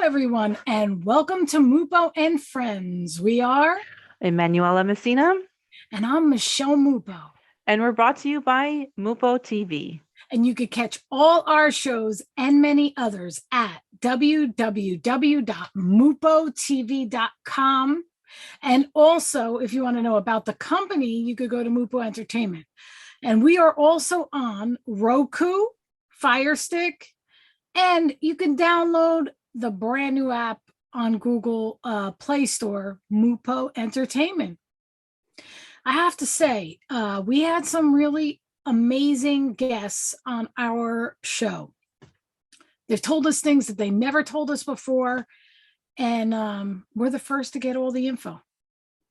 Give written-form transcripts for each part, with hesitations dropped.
everyone, and welcome to Mupo and Friends. We are, Emanuela Messina, and I'm Michelle Mupo. and we're brought to you by Mupo TV. And you could catch all our shows and many others at www.mupotv.com. And also, if you want to know about the company, you could go to Mupo Entertainment. And we are also on Roku, Fire Stick, and you can download the brand new app on Google Play Store, Mupo Entertainment. I have to say, we had some really amazing guests on our show. They've told us things that they never told us before, and we're the first to get all the info.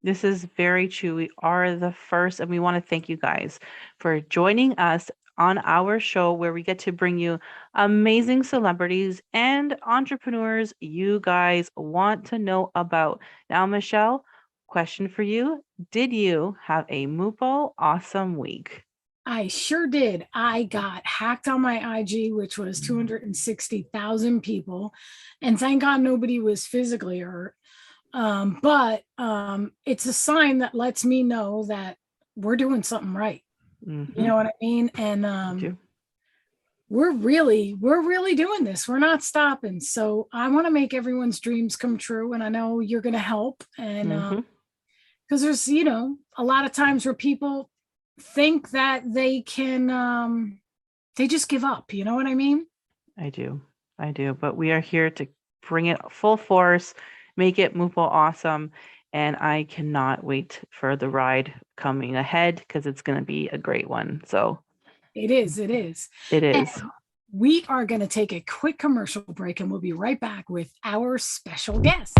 This is very true. We are the first, and we want to thank you guys for joining us on our show where we get to bring you amazing celebrities and entrepreneurs you guys want to know about. Now, Michelle, question for you. Did you have a Mupo awesome week? I sure did. I got hacked on my IG, which was 260,000 people. And thank God nobody was physically hurt. But it's a sign that lets me know that we're doing something right. Mm-hmm. You know what I mean? And we're really doing this. We're not stopping. So I want to make everyone's dreams come true. And I know you're going to help. And because there's, a lot of times where people think that they can, they just give up. You know what I mean? I do. But we are here to bring it full force, make it Mupo awesome. And I cannot wait for the ride coming ahead because it's going to be a great one. So it is. And we are going to take a quick commercial break and we'll be right back with our special guests.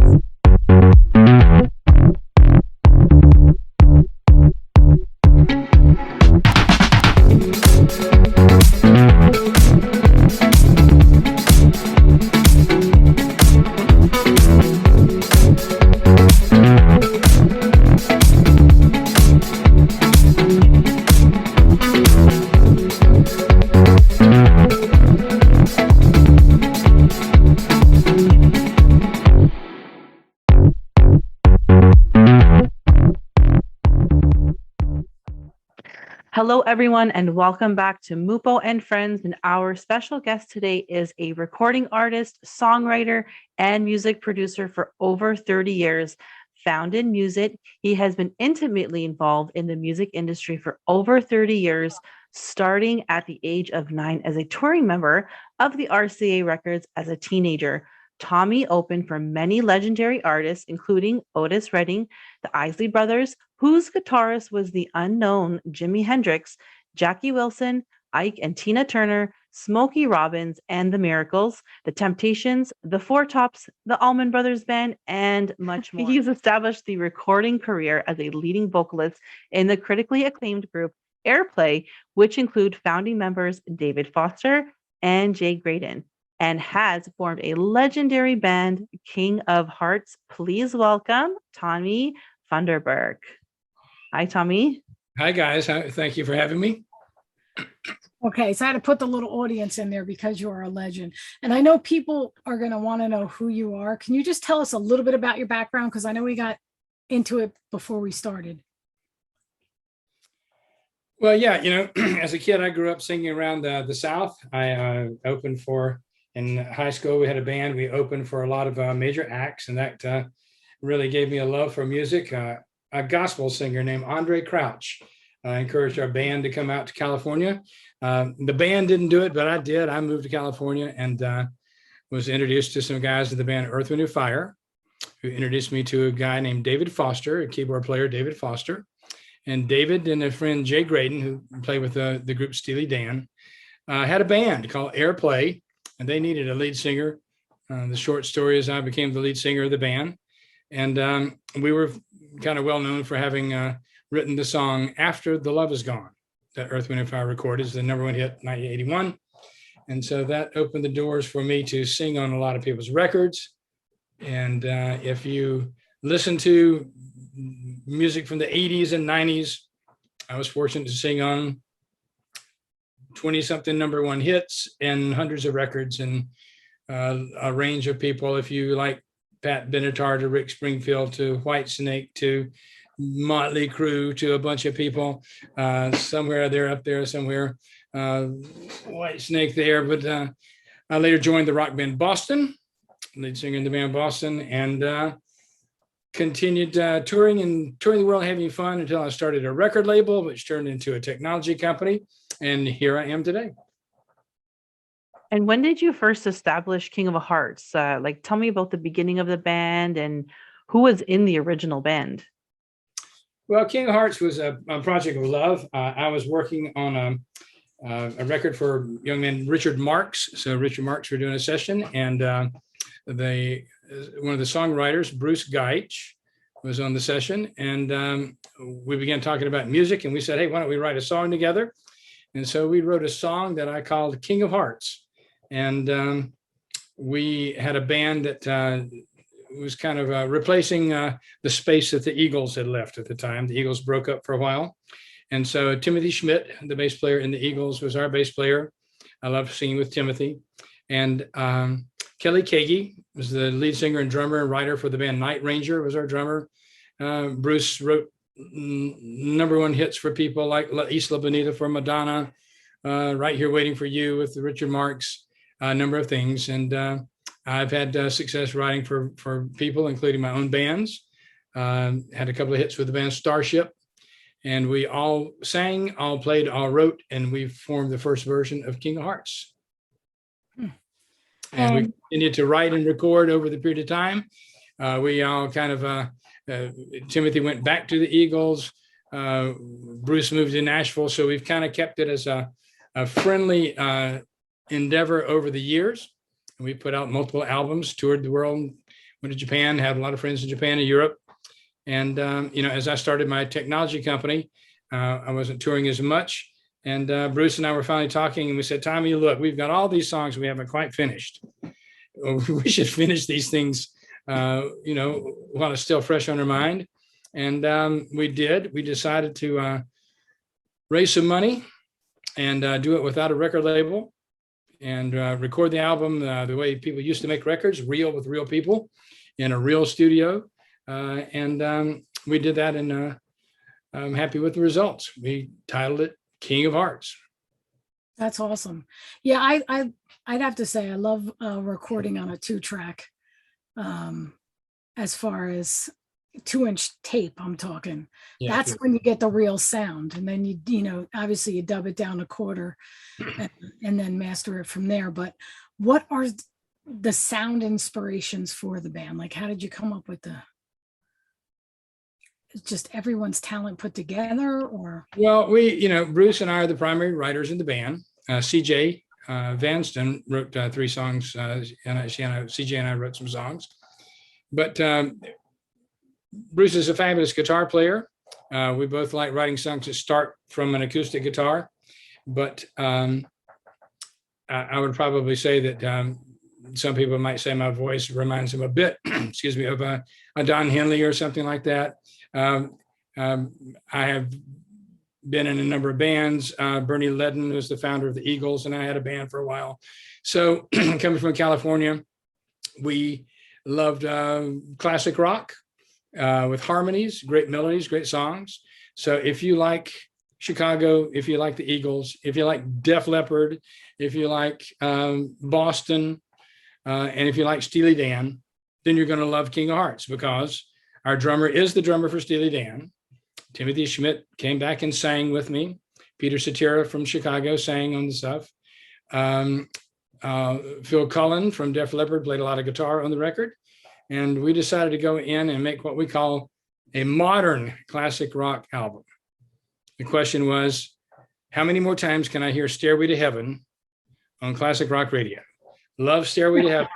Hello, everyone, and welcome back to Mupo and Friends. And our special guest today is a recording artist, songwriter, and music producer for over 30 years. Found in music, he has been intimately involved in the music industry for over 30 years, starting at the age of 9 as a touring member of the RCA Records as a teenager. Tommy opened for many legendary artists, including Otis Redding, the Isley Brothers, whose guitarist was the unknown Jimi Hendrix, Jackie Wilson, Ike and Tina Turner, Smokey Robbins and the Miracles, the Temptations, the Four Tops, the Allman Brothers Band, and much more. He's established the recording career as a leading vocalist in the critically acclaimed group Airplay, which include founding members David Foster and Jay Graydon, and has formed a legendary band, King of Hearts. Please welcome Tommy Funderburk. Hi, Tommy. Hi, guys. Thank you for having me. Okay, so I had to put the little audience in there because you are a legend. And I know people are going to want to know who you are. Can you just tell us a little bit about your background? Because I know we got into it before we started. Well, yeah, as a kid, I grew up singing around the South. I opened for, in high school, we had a band. We opened for a lot of major acts, and that really gave me a love for music. A gospel singer named Andre Crouch encouraged our band to come out to California. The band didn't do it, but I did. I moved to California and was introduced to some guys in the band Earth, Wind & Fire, who introduced me to a guy named David Foster, a keyboard player, David Foster. And David and a friend, Jay Graydon, who played with the group Steely Dan, had a band called Airplay, and they needed a lead singer. The short story is I became the lead singer of the band. And we were kind of well known for having written the song After the Love Is Gone that Earth, Wind & Fire recorded. It's the number one hit, 1981. And so that opened the doors for me to sing on a lot of people's records. And if you listen to music from the 80s and 90s, I was fortunate to sing on 20-something number one hits and hundreds of records. And a range of people. If you like Pat Benatar to Rick Springfield to Whitesnake to Motley Crue to a bunch of people, somewhere they're up there somewhere, Whitesnake there. But I later joined the rock band Boston, lead singer in the band Boston, and continued touring the world, having fun until I started a record label, which turned into a technology company. And here I am today. And when did you first establish King of Hearts? Like, tell me about the beginning of the band and who was in the original band. Well, King of Hearts was a project of love. I was working on a record for young man Richard Marks. So Richard Marks were doing a session, and one of the songwriters, Bruce Geitch, was on the session, and we began talking about music, and we said, hey, why don't we write a song together? And so we wrote a song that I called King of Hearts. And we had a band that was kind of replacing the space that the Eagles had left at the time. The Eagles broke up for a while. And so Timothy Schmidt, the bass player in the Eagles, was our bass player. I loved singing with Timothy. And Kelly Kagi was the lead singer and drummer and writer for the band Night Ranger, was our drummer. Bruce wrote #1 hits for people like La Isla Bonita for Madonna, Right Here Waiting for You with Richard Marks, a number of things. And I've had success writing for people, including my own bands. Had a couple of hits with the band Starship. And we all sang, all played, all wrote, and we formed the first version of King of Hearts. And we continued to write and record over the period of time. We all kind of, Timothy went back to the Eagles. Bruce moved to Nashville. So we've kind of kept it as a friendly endeavor over the years. And we put out multiple albums, toured the world, went to Japan, had a lot of friends in Japan and Europe. And, as I started my technology company, I wasn't touring as much. And Bruce and I were finally talking, and we said, Tommy, look, we've got all these songs we haven't quite finished. We should finish these things, while it's still fresh on our mind. And we did. We decided to raise some money and do it without a record label and record the album the way people used to make records, real with real people in a real studio. And we did that, and I'm happy with the results. We titled it King of Hearts. That's awesome. Yeah, I'd have to say I love recording on a 2-track. As far as 2-inch tape, I'm talking. Yeah, that's when you get the real sound, and then you obviously you dub it down a quarter, and then master it from there. But what are the sound inspirations for the band? Like, how did you come up with just everyone's talent put together, or? Well, Bruce and I are the primary writers in the band. CJ Vanston wrote 3 songs, and CJ and I wrote some songs. But Bruce is a fabulous guitar player. We both like writing songs that start from an acoustic guitar. But I would probably say that some people might say my voice reminds them a bit, of a Don Henley or something like that. I have been in a number of bands. Bernie Ledden was the founder of the Eagles, and I had a band for a while. So coming from California, we loved classic rock with harmonies, great melodies, great songs. So if you like Chicago, if you like the Eagles, if you like Def Leppard, if you like Boston, and if you like Steely Dan, then you're going to love King of Hearts, because our drummer is the drummer for Steely Dan. Timothy Schmidt came back and sang with me. Peter Cetera from Chicago sang on the stuff. Phil Cullen from Def Leppard played a lot of guitar on the record. And we decided to go in and make what we call a modern classic rock album. The question was, how many more times can I hear Stairway to Heaven on classic rock radio? Love Stairway to Heaven.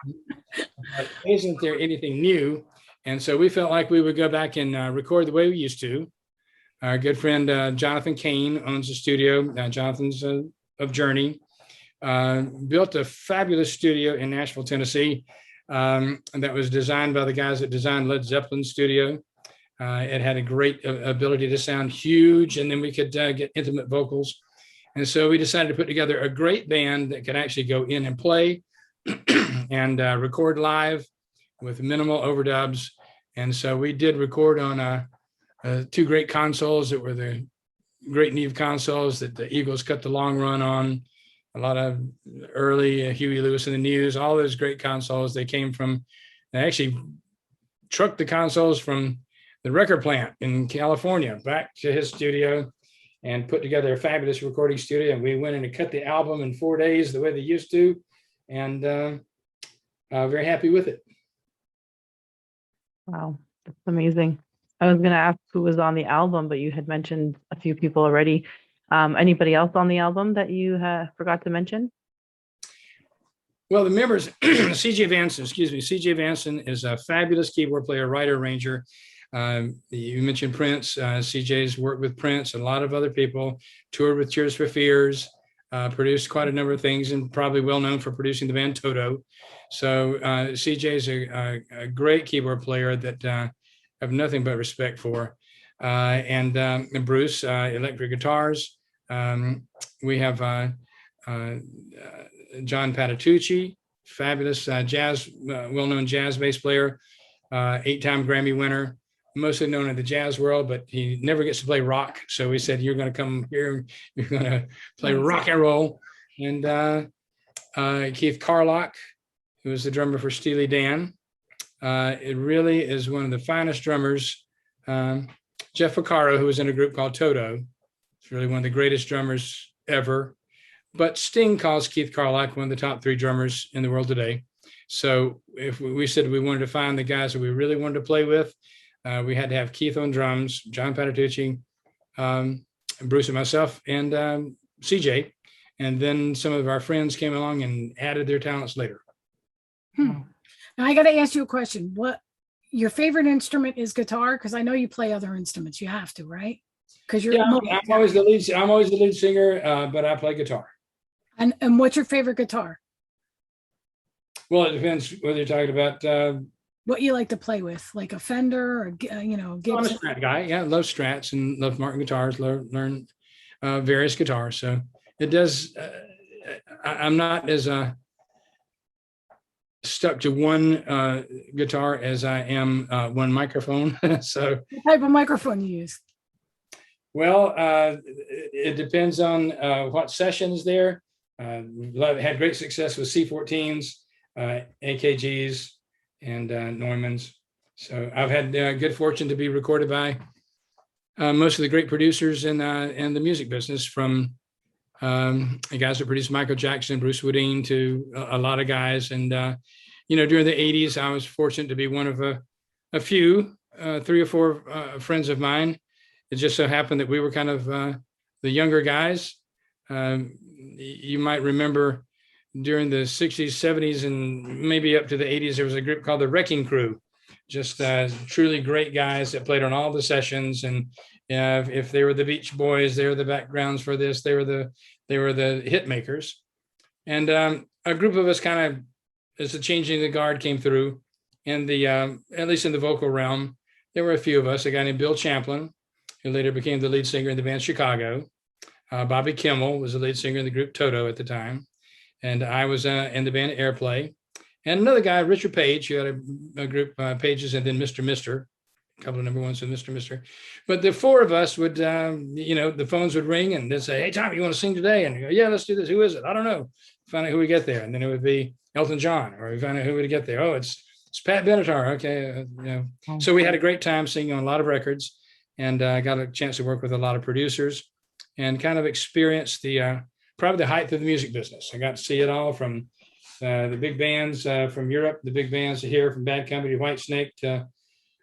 But isn't there anything new? And so we felt like we would go back and record the way we used to. Our good friend Jonathan Kane owns a studio. Jonathan's of Journey. Built a fabulous studio in Nashville, Tennessee, that was designed by the guys that designed Led Zeppelin's studio. It had a great ability to sound huge, and then we could get intimate vocals. And so we decided to put together a great band that could actually go in and play and record live with minimal overdubs. And so we did record on two great consoles that were the great Neve consoles that the Eagles cut the long run on. A lot of early Huey Lewis and the News, all those great consoles. They actually trucked the consoles from the record plant in California back to his studio and put together a fabulous recording studio. And we went in and cut the album in 4 days the way they used to. And very happy with it. Wow, that's amazing. I was going to ask who was on the album, but you had mentioned a few people already. Anybody else on the album that you forgot to mention? Well, the members, CJ Vanson is a fabulous keyboard player, writer, arranger. You mentioned Prince. CJ's worked with Prince and a lot of other people, toured with Tears for Fears, produced quite a number of things, and probably well known for producing the band Toto. So CJ's a great keyboard player that I have nothing but respect for. And Bruce, electric guitars. We have John Patitucci, fabulous jazz, well-known jazz bass player, 8-time Grammy winner, mostly known in the jazz world, but he never gets to play rock. So we said, you're going to come here, you're going to play rock and roll. And Keith Carlock, who was the drummer for Steely Dan. It really is one of the finest drummers. Jeff Vaccaro, who was in a group called Toto, is really one of the greatest drummers ever. But Sting calls Keith Carlock one of the top 3 drummers in the world today. So if we said we wanted to find the guys that we really wanted to play with, we had to have Keith on drums, John Patitucci, Bruce and myself, and CJ. And then some of our friends came along and added their talents later. Now I got to ask you a question. What your favorite instrument is? Guitar? Because I know you play other instruments. You have to, right? Because you're I'm always the lead singer, but I play guitar. And what's your favorite guitar? Well, it depends whether you're talking about what you like to play with, like a Fender or Gibson. I'm a Strat guy. Yeah, I love Strats and love Martin guitars. Learn various guitars. So it does. I'm not as stuck to one guitar as I am one microphone. So what type of microphone you use? Well, it depends on what sessions there. Had great success with C14s, AKGs, and Neumanns. So I've had good fortune to be recorded by most of the great producers in the music business, from the guys that produced Michael Jackson, Bruce Woodine, to a lot of guys. And during the 80s, I was fortunate to be one of a few, 3 or 4 friends of mine. It just so happened that we were kind of the younger guys. You might remember during the 60s, 70s, and maybe up to the 80s, there was a group called the Wrecking Crew. Just truly great guys that played on all the sessions. And if they were the Beach Boys, they were the backgrounds for this. They were the hit makers. And a group of us kind of, as the changing of the guard came through, and at least in the vocal realm, there were a few of us. A guy named Bill Champlin, who later became the lead singer in the band Chicago. Bobby Kimmel was the lead singer in the group Toto at the time. And I was in the band Airplay. And another guy, Richard Page, who had a group, Pages, and then Mr. Mister, a couple of number ones with Mr. Mister. But the 4 of us would, the phones would ring and they'd say, "Hey, Tom, you want to sing today?" And you go, "Yeah, let's do this. Who is it? I don't know." Find out who we get there. And then it would be Elton John, or we find out who would get there. "Oh, it's Pat Benatar." Okay. So we had a great time singing on a lot of records, and I got a chance to work with a lot of producers and kind of experience probably the height of the music business. I got to see it all, from the big bands from Europe, the big bands here, from Bad Company, Whitesnake, to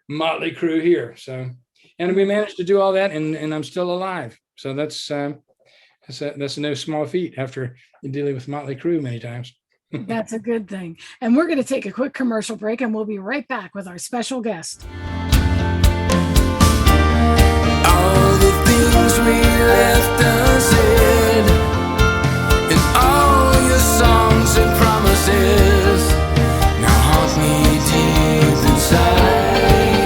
Motley Crue here. So, and we managed to do all that, and I'm still alive. So that's no small feat after dealing with Motley Crue many times. That's a good thing. And we're going to take a quick commercial break, and we'll be right back with our special guest. All the things we left unsaid, and all your songs and promises now haunt me deep inside.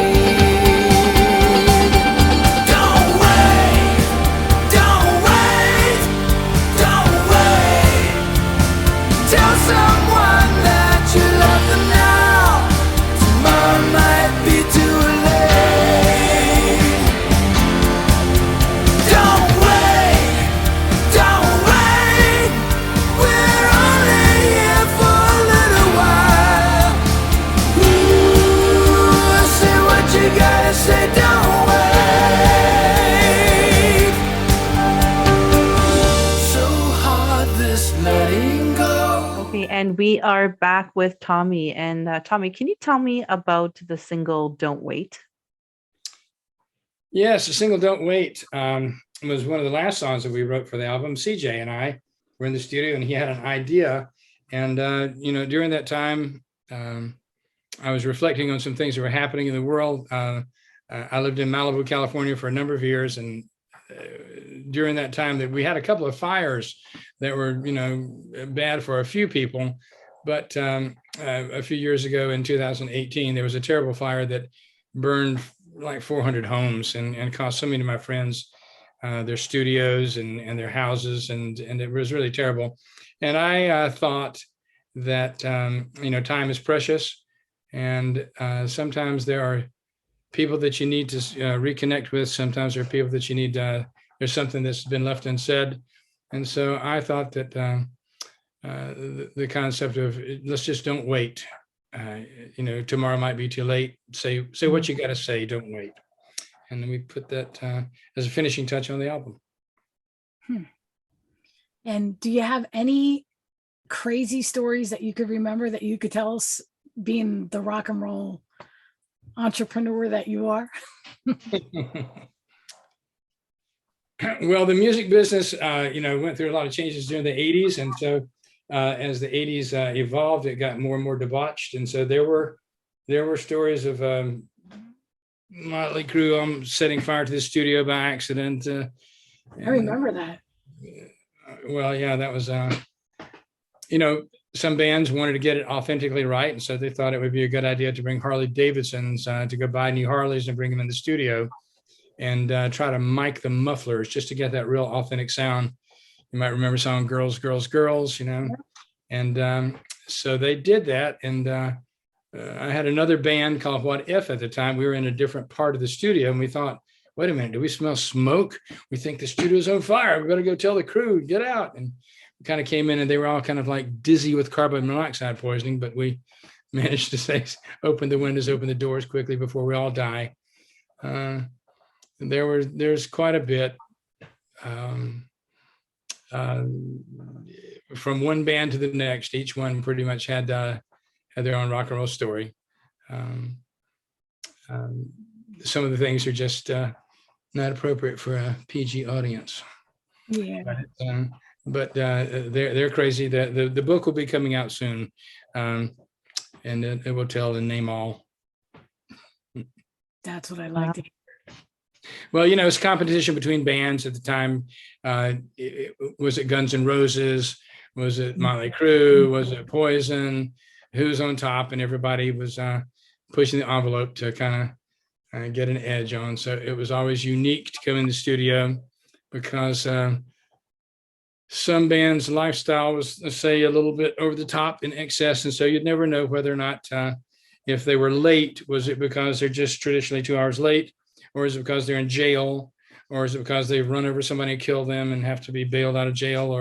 Don't wait, don't wait, don't wait. Tell someone that And we are back with Tommy. And Tommy, can you tell me about the single Don't Wait? Yes, the single "Don't Wait" was one of the last songs that we wrote for the album. CJ and I were in the studio, and he had an idea. And during that time, I was reflecting on some things that were happening in the world. I lived in Malibu, California, for a number of years, and during that time, that we had a couple of fires that were, bad for a few people. But a few years ago, in 2018, there was a terrible fire that burned like 400 homes and cost so many of my friends their studios and their houses, and it was really terrible. And I thought that time is precious, and sometimes there are people that you need to reconnect with. Sometimes there are people that you need. There's something that's been left unsaid, and so I thought that the concept of let's just don't wait. Tomorrow might be too late. Say what you got to say. Don't wait. And then we put that as a finishing touch on the album. And do you have any crazy stories that you could remember that you could tell us, being the rock and roll entrepreneur that you are? Well, the music business, went through a lot of changes during the 80s. And so as the 80s evolved, it got more and more debauched. And so there were stories of Motley Crue setting fire to the studio by accident. I remember that. Well, yeah, that was, some bands wanted to get it authentically right. And so they thought it would be a good idea to bring Harley Davidsons to go buy new Harleys and bring them in the studio and try to mic the mufflers just to get that real authentic sound. You might remember song Girls, Girls, Girls, and so they did that. And I had another band called What If at the time. We were in a different part of the studio, and we thought, wait a minute, do we smell smoke? We think the studio's on fire. We better go tell the crew, get out. And we kind of came in, and they were all kind of like dizzy with carbon monoxide poisoning, but we managed to open the windows, open the doors quickly before we all die. There's quite a bit from one band to the next. Each one pretty much had their own rock and roll story. Some of the things are just not appropriate for a PG audience. Yeah. But they're crazy. The book will be coming out soon, and it will tell and name all. That's what I like to hear. Well, it's competition between bands at the time. Was it Guns N' Roses? Was it Motley Crue? Was it Poison? Who's on top? And everybody was pushing the envelope to kind of get an edge on. So it was always unique to come in the studio because some bands' lifestyle was, let's say, a little bit over the top in excess. And so you'd never know whether or not if they were late, was it because they're just traditionally 2 hours late? Or is it because they're in jail? Or is it because they've run over somebody and killed them and have to be bailed out of jail?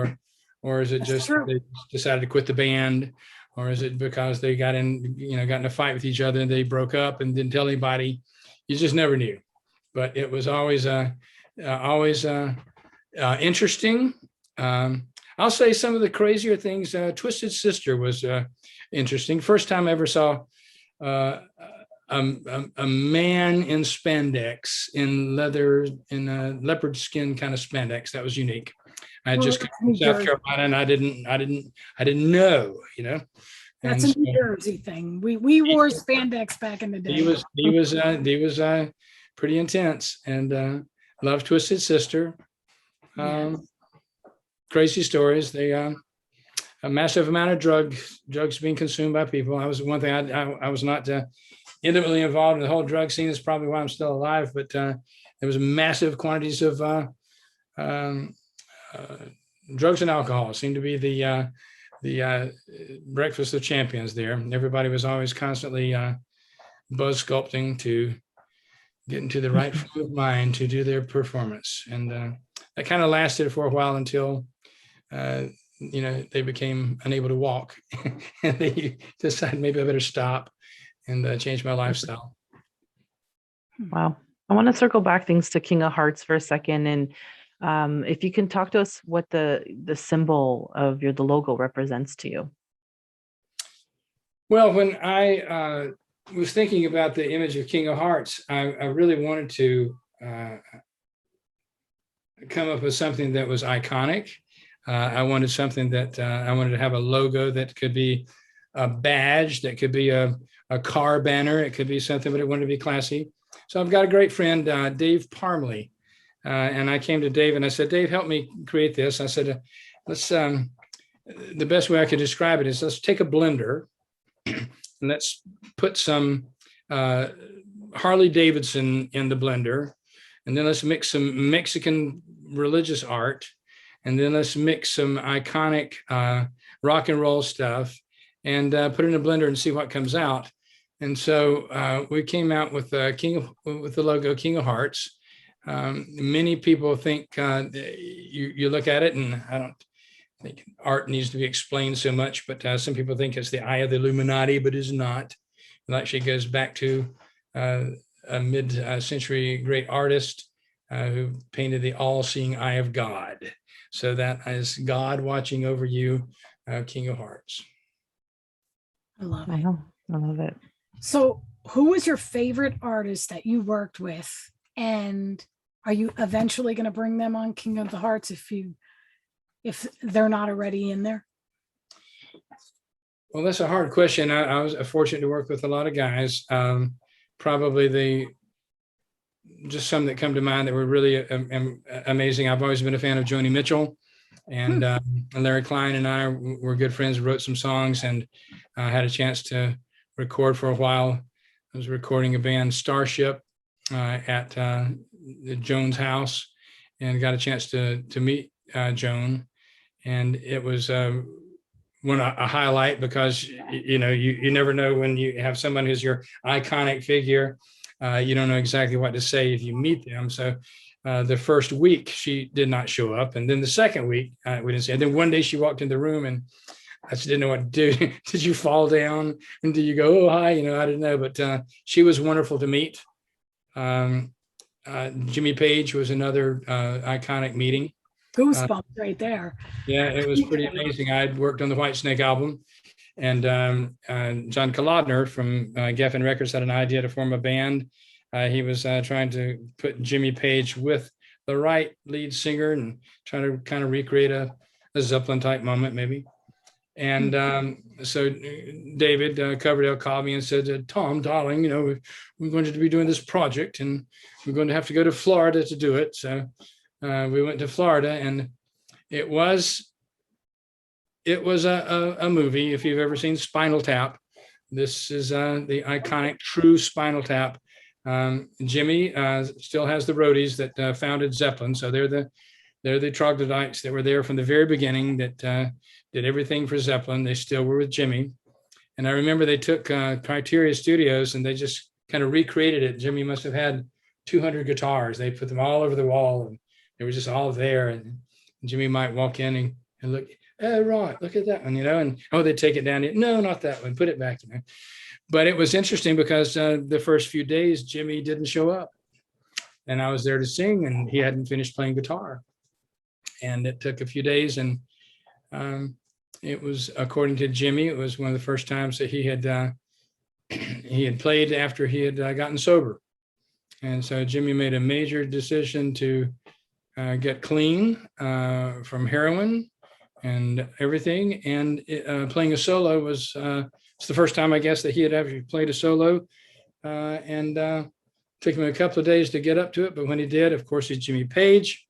Or is it just they decided to quit the band? Or is it because they got in a fight with each other and they broke up and didn't tell anybody? You just never knew. But it was always interesting. I'll say some of the crazier things. Twisted Sister was interesting. First time I ever saw a man in spandex, in leather, in a leopard skin kind of spandex. That was unique. I had just come from South Carolina, and I didn't know, That's a New Jersey thing. We wore spandex back in the day. He was pretty intense, and loved Twisted Sister. Yes. Crazy stories. They a massive amount of drugs being consumed by people. I was one thing I was not intimately involved in the whole drug scene. Is probably why I'm still alive. But there was massive quantities of drugs and alcohol. It seemed to be the breakfast of champions there. Everybody was always constantly buzz sculpting to get into the right frame of mind to do their performance. And that kind of lasted for a while until they became unable to walk. And they decided maybe I better stop and change my lifestyle. Wow. I want to circle back things to King of Hearts for a second. And if you can talk to us what the symbol of the logo represents to you. Well, when I was thinking about the image of King of Hearts, I really wanted to come up with something that was iconic. I wanted something that I wanted to have a logo that could be a badge, that could be a car banner, it could be something, but it wanted to be classy. So I've got a great friend, Dave Parmley. And I came to Dave and I said, Dave, help me create this. I said, let's, the best way I could describe it is let's take a blender and let's put some Harley Davidson in the blender. And then let's mix some Mexican religious art. And then let's mix some iconic rock and roll stuff and put it in a blender and see what comes out. And so we came out with with the logo King of Hearts. Many people think you look at it, and I don't think art needs to be explained so much, but some people think it's the eye of the Illuminati, but it's not. It actually goes back to a mid-century great artist who painted the all-seeing eye of God. So that is God watching over you, King of Hearts. I love it. Wow, I love it. So who was your favorite artist that you worked with? And are you eventually going to bring them on King of the Hearts if they're not already in there? Well, that's a hard question. I was fortunate to work with a lot of guys. Probably just some that come to mind that were really amazing. I've always been a fan of Joni Mitchell, and Larry Klein and I were good friends, wrote some songs, and had a chance to record for a while. I was recording a band, Starship, at Joan's house, and got a chance to meet Joan. And it was a highlight because, you never know when you have someone who's your iconic figure. You don't know exactly what to say if you meet them. So the first week she did not show up. And then the second week, we didn't see her. And then one day she walked in the room and I just didn't know what to do. Did you fall down? And did you go, oh, hi? I didn't know, but she was wonderful to meet. Jimmy Page was another iconic meeting. Goosebumps right there. Yeah, it was pretty amazing. I'd worked on the Whitesnake album, and John Kalodner from Geffen Records had an idea to form a band. He was trying to put Jimmy Page with the right lead singer and trying to kind of recreate a Zeppelin type moment maybe. And so David Coverdale called me and said, Tom, darling, we're going to be doing this project and we're going to have to go to Florida to do it. So we went to Florida, and it was a movie. If you've ever seen Spinal Tap, this is the iconic true Spinal Tap. Jimmy still has the roadies that founded Zeppelin. So they're the troglodytes that were there from the very beginning that did everything for Zeppelin. They still were with Jimmy. And I remember they took Criteria Studios and they just kind of recreated it. Jimmy must have had 200 guitars. They put them all over the wall and they were just all there. And Jimmy might walk in and look, oh, right, look at that one, and oh, they take it down. No, not that one, put it back. But it was interesting because the first few days, Jimmy didn't show up. And I was there to sing and he hadn't finished playing guitar. And it took a few days, and it was, according to Jimmy, it was one of the first times that he had played after he had gotten sober. And so Jimmy made a major decision to get clean from heroin and everything. And playing a solo was it's the first time, I guess, that he had ever played a solo. And took him a couple of days to get up to it. But when he did, of course, he's Jimmy Page.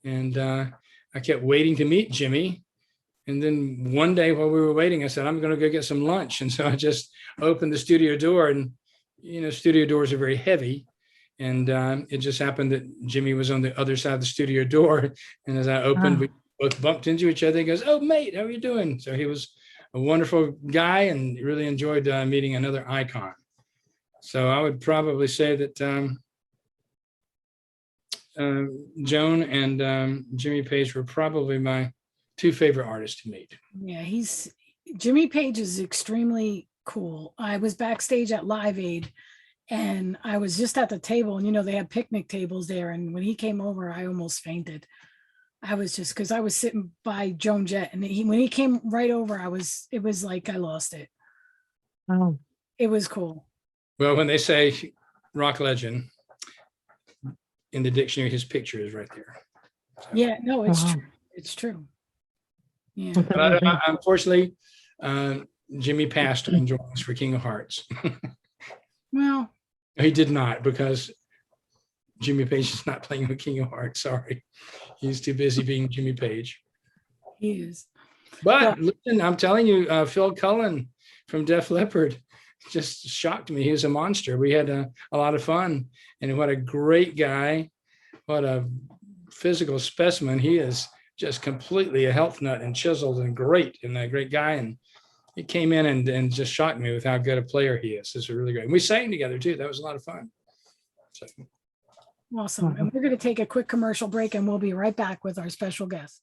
And I kept waiting to meet Jimmy. And then one day while we were waiting, I said, I'm going to go get some lunch. And so I just opened the studio door, and, studio doors are very heavy. And it just happened that Jimmy was on the other side of the studio door. And as I opened, we both bumped into each other. He goes, oh, mate, how are you doing? So he was a wonderful guy and really enjoyed meeting another icon. So I would probably say that Joan and Jimmy Page were probably my two favorite artists to meet. Yeah, Jimmy Page is extremely cool. I was backstage at Live Aid and I was just at the table, and they had picnic tables there. And when he came over, I almost fainted. I was just, because I was sitting by Joan Jett, and when he came right over, it was like I lost it. Oh, It was cool. Well, when they say rock legend in the dictionary, his picture is right there. So, Yeah, no, it's wow. true. It's true. Yeah. That's but amazing. unfortunately, Jimmy passed on joining us for King of Hearts. Well, He did not, because Jimmy Page is not playing with King of Hearts. Sorry. He's too busy being Jimmy Page. he is. But listen, I'm telling you, Phil Cullen from Def Leppard just shocked me. He was a monster. We had a lot of fun. And what a great guy. What a physical specimen. He is just completely a health nut and chiseled and great, and a great guy. And he came in and just shocked me with how good a player he is. This is really great. And we sang together too. That was a lot of fun. So. Awesome. And we're going to take a quick commercial break, and we'll be right back with our special guest.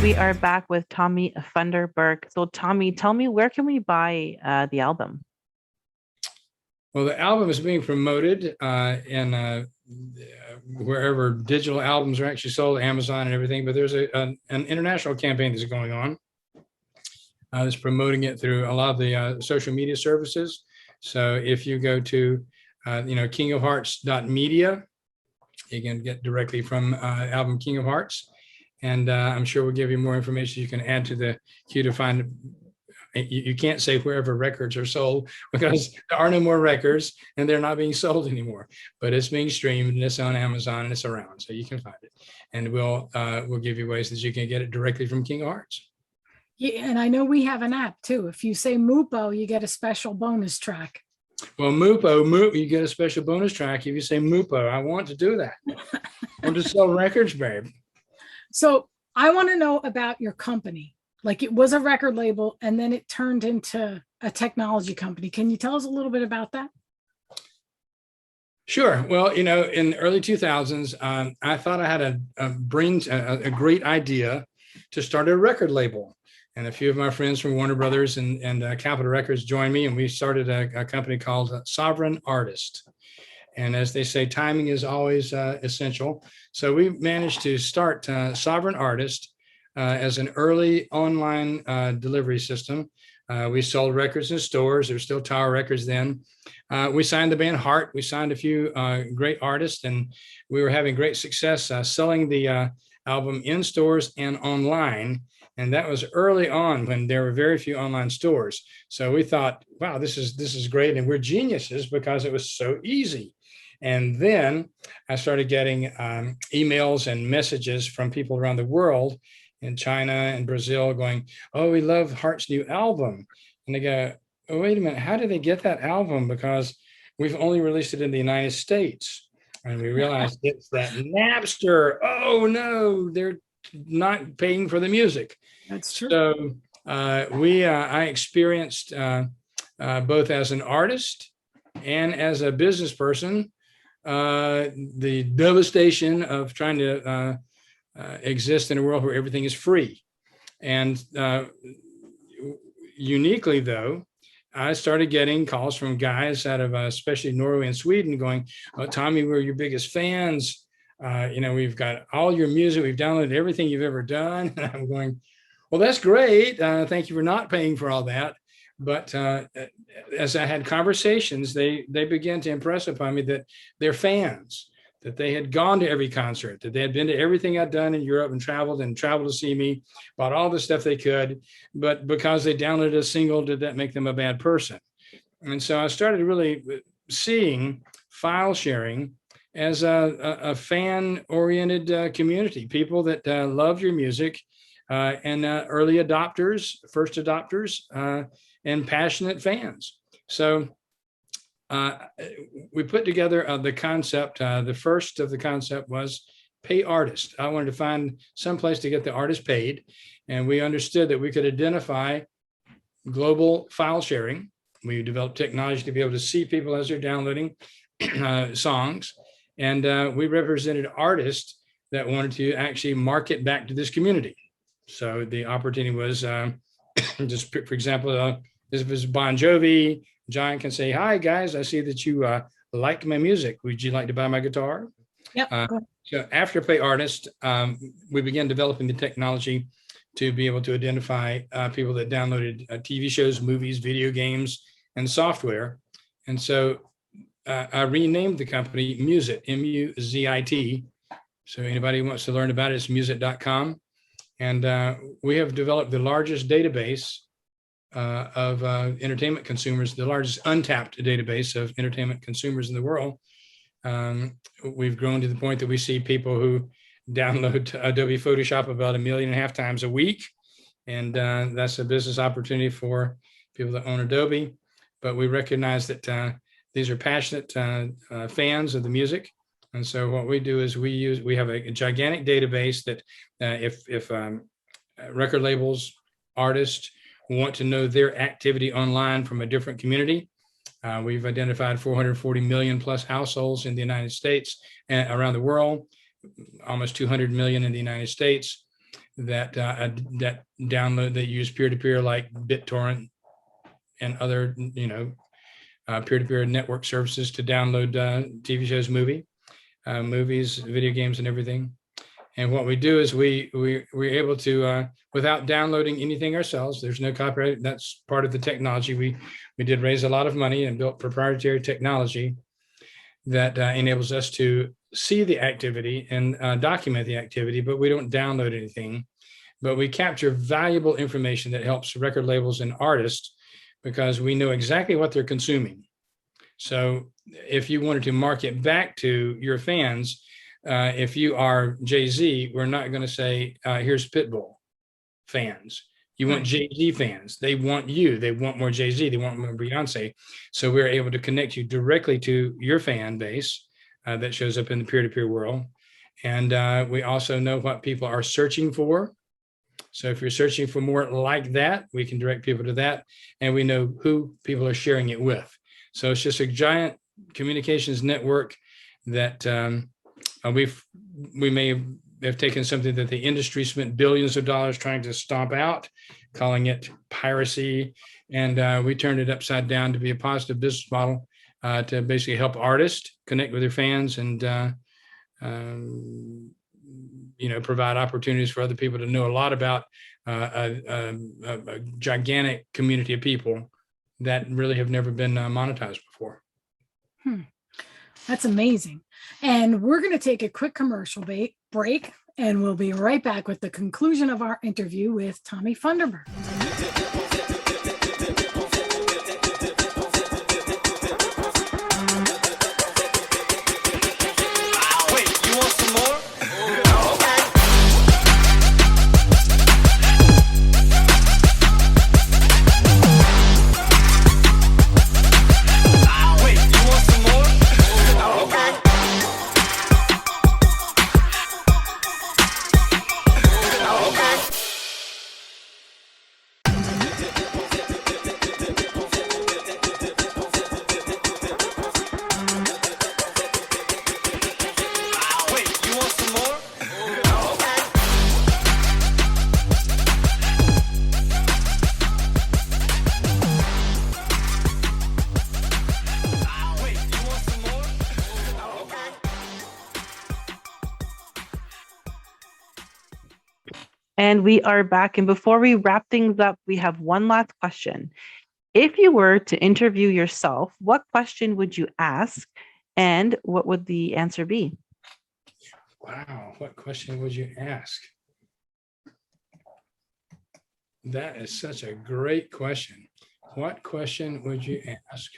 We are back with Tommy Funderburk. So Tommy, tell me, where can we buy the album? Well, the album is being promoted in wherever digital albums are actually sold, Amazon and everything. But there's an international campaign that's going on that's promoting it through a lot of the social media services. So if you go to kingofhearts.media, you can get directly from album King of Hearts. And I'm sure we'll give you more information you can add to the queue to find. You can't say wherever records are sold, because there are no more records and they're not being sold anymore. But it's being streamed and it's on Amazon and it's around, so you can find it. And we'll give you ways that you can get it directly from King of Hearts. Yeah, and I know we have an app too. If you say Mupo, you get a special bonus track. Well, Mupo, you get a special bonus track if you say Mupo. I want to do that. I want to sell records, babe. So I want to know about your company. Like, it was a record label and then it turned into a technology company. Can you tell us a little bit about that? Sure. Well, in the early 2000s, I thought I had a great idea to start a record label. And a few of my friends from Warner Brothers and Capitol Records joined me, and we started a company called Sovereign Artist. And as they say, timing is always essential. So we managed to start Sovereign Artist as an early online delivery system. We sold records in stores. There were still Tower Records then. We signed the band Heart. We signed a few great artists, and we were having great success selling the album in stores and online. And that was early on, when there were very few online stores. So we thought, wow, this is great. And we're geniuses, because it was so easy. And then I started getting emails and messages from people around the world, in China and Brazil, going, oh, we love Heart's new album. And they go, oh, wait a minute, how did they get that album? Because we've only released it in the United States. And we realized it's that Napster. Oh, no, they're not paying for the music. That's true. So I experienced both as an artist and as a business person, the devastation of trying to exist in a world where everything is free. And uniquely, though, I started getting calls from guys out of especially Norway and Sweden going, oh, Tommy, we're your biggest fans. We've got all your music. We've downloaded everything you've ever done. And I'm going, well, that's great. Thank you for not paying for all that. But as I had conversations, they began to impress upon me that they're fans, that they had gone to every concert, that they had been to everything I'd done in Europe and traveled to see me, bought all the stuff they could. But because they downloaded a single, did that make them a bad person? And so I started really seeing file sharing as a fan-oriented community, people that love your music, and early adopters, first adopters, and passionate fans. So we put together the concept. The first of the concept was pay artists. I wanted to find some place to get the artist paid. And we understood that we could identify global file sharing. We developed technology to be able to see people as they're downloading songs. And we represented artists that wanted to actually market back to this community. So the opportunity was just, for example, this was Bon Jovi. John can say, "Hi, guys, I see that you like my music. Would you like to buy my guitar?" Yep. So Afterpay artist, we began developing the technology to be able to identify people that downloaded TV shows, movies, video games, and software. And so I renamed the company Muzit, M-U-Z-I-T. So anybody who wants to learn about it, it's muzit.com. And we have developed the largest database of entertainment consumers, the largest untapped database of entertainment consumers in the world. We've grown to the point that we see people who download Adobe Photoshop about 1.5 million times a week. And that's a business opportunity for people that own Adobe. But we recognize that these are passionate fans of the music. And so what we do is we have a gigantic database that if record labels, artists want to know their activity online from a different community, we've identified 440 million plus households in the United States and around the world, almost 200 million in the United States that download, that use peer-to-peer like BitTorrent and other, peer-to-peer network services to download TV shows, movies, video games, and everything. And what we do is we're able to, without downloading anything ourselves, there's no copyright. That's part of the technology. We did raise a lot of money and built proprietary technology that enables us to see the activity and document the activity, but we don't download anything. But we capture valuable information that helps record labels and artists because we know exactly what they're consuming. So if you wanted to market back to your fans, if you are Jay-Z, we're not going to say, here's Pitbull fans. You want Jay-Z fans. They want you. They want more Jay-Z. They want more Beyonce. So we're able to connect you directly to your fan base that shows up in the peer-to-peer world. And we also know what people are searching for. So if you're searching for more like that, we can direct people to that. And we know who people are sharing it with. So it's just a giant communications network that we may have taken something that the industry spent billions of dollars trying to stomp out, calling it piracy. And we turned it upside down to be a positive business model to basically help artists connect with their fans and, provide opportunities for other people to know a lot about a gigantic community of people that really have never been monetized before. That's amazing. And we're going to take a quick commercial break, and we'll be right back with the conclusion of our interview with Tommy Funderburk. Wait, you want some more? And we are back. And before we wrap things up, we have one last question. If you were to interview yourself, what question would you ask and what would the answer be? Wow, what question would you ask? That is such a great question. What question would you ask?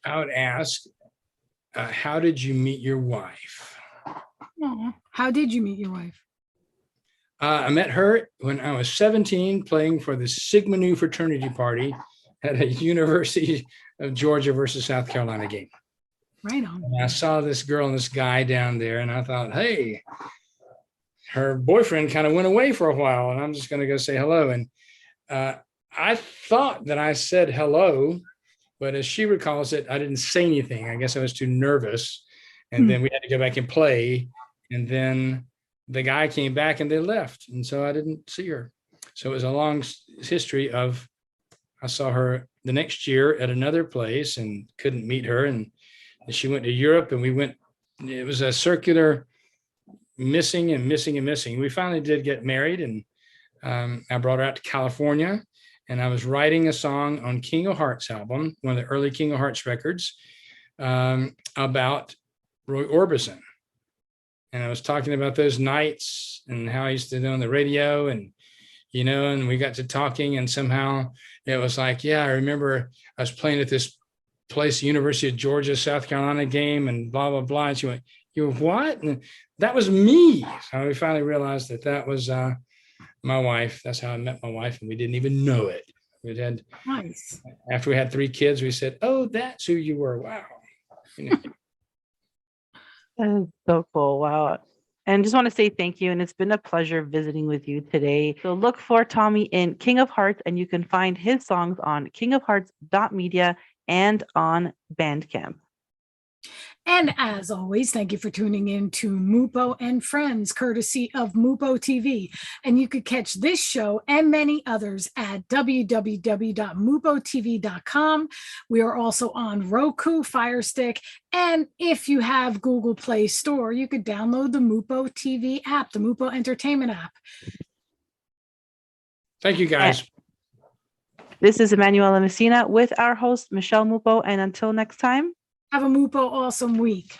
I would ask, how did you meet your wife? Oh, how did you meet your wife? I met her when I was 17, playing for the Sigma Nu fraternity party at a University of Georgia versus South Carolina game. Right on. And I saw this girl and this guy down there, and I thought, hey, her boyfriend kind of went away for a while, and I'm just going to go say hello. And I thought that I said hello, but as she recalls it, I didn't say anything. I guess I was too nervous. And then we had to go back and play. And then the guy came back and they left. And so I didn't see her. So it was a long history of, I saw her the next year at another place and couldn't meet her. And she went to Europe, and we went, it was a circular missing and missing and missing. We finally did get married, and I brought her out to California, and I was writing a song on King of Hearts album, one of the early King of Hearts records, about Roy Orbison. And I was talking about those nights and how I used to do on the radio, and, you know, and we got to talking, and somehow it was like, yeah, I remember I was playing at this place, University of Georgia, South Carolina game, and blah, blah, blah. And she went, you were what? And that was me. So we finally realized that that was my wife. That's how I met my wife, and we didn't even know it. We had, Nice. after we had 3 kids, we said, oh, that's who you were. Wow. You know. That is so cool. Wow. And just want to say thank you. And it's been a pleasure visiting with you today. So look for Tommy in King of Hearts, and you can find his songs on kingofhearts.media and on Bandcamp. And as always, thank you for tuning in to Mupo and Friends, courtesy of Mupo TV. And you could catch this show and many others at www.mupotv.com. We are also on Roku, Fire Stick, and if you have Google Play Store, you could download the Mupo TV app, the Mupo Entertainment app. Thank you, guys. This is Emanuela Messina with our host, Michelle Mupo. And until next time, Have a Mupo awesome week.